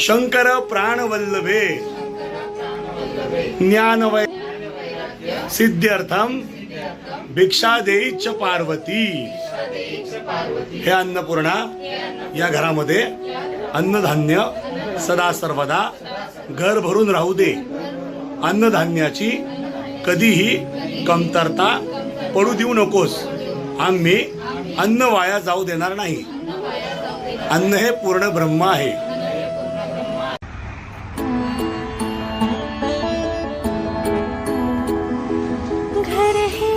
शंकर प्राणवल्लभे ज्ञानवै सिद्ध्यर्थम भिक्षा देईच पार्वती। हे अन्नपूर्णा, या घरामध्ये अन्नधान्य सदा सर्वदा घर भरून राहू दे। अन्नधान्याची कधीही कमतरता पडू देऊ नकोस। आम्ही अन्न वाया जाऊ देणार नाही। अन्न हे पूर्ण ब्रह्म आहे। घर हे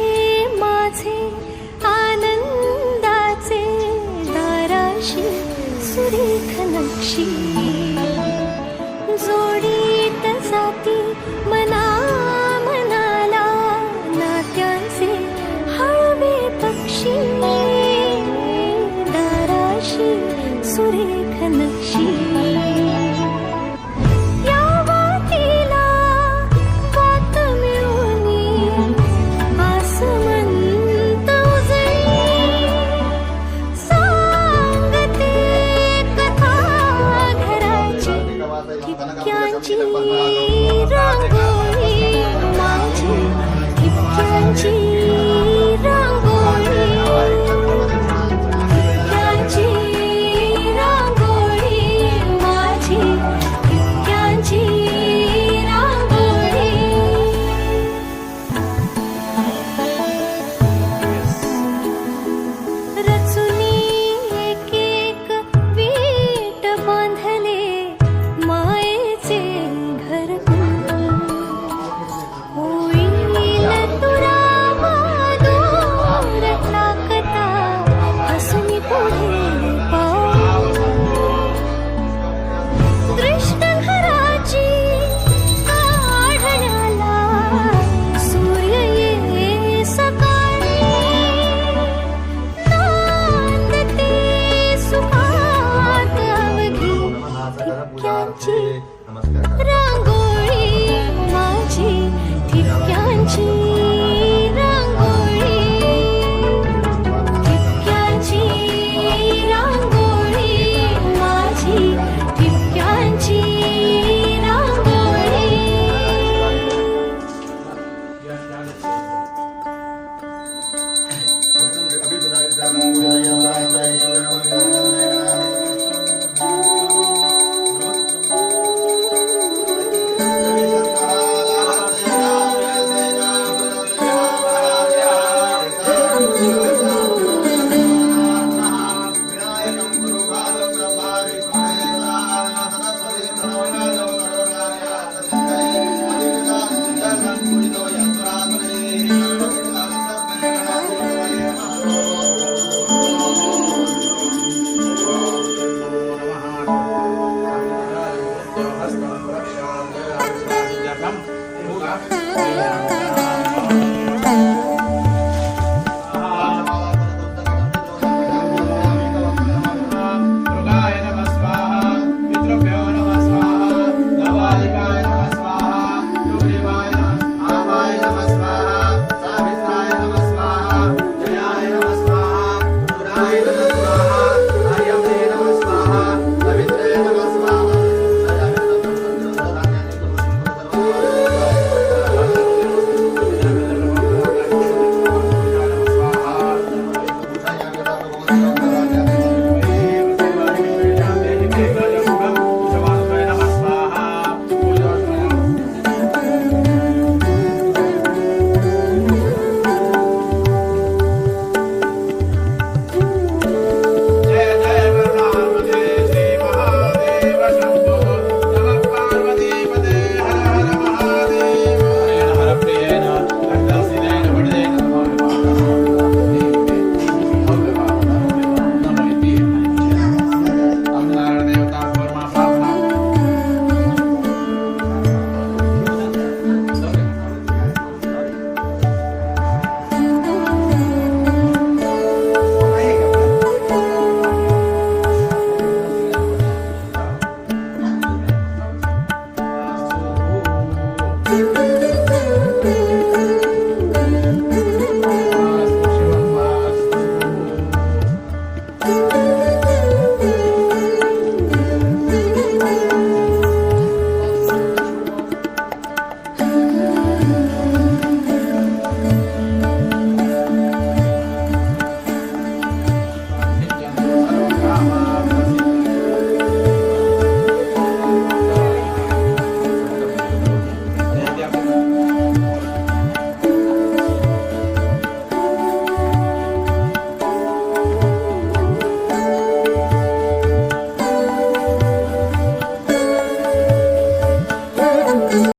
माझे आनंदाचे, दाराशी सुरेख नक्षी, जोडीत जाती मना मनाला नात्यांचे हळवे पक्षी, दाराशी सुरेख नक्षी। ठिपक्यांची रांगोळी माझी, ठिपक्यांची रांगोळी, ठिपक्यांची रांगोळी माझी, ठिपक्यांची रांगोळी। रचुनी एक एक वीट बांधले नमस्कार।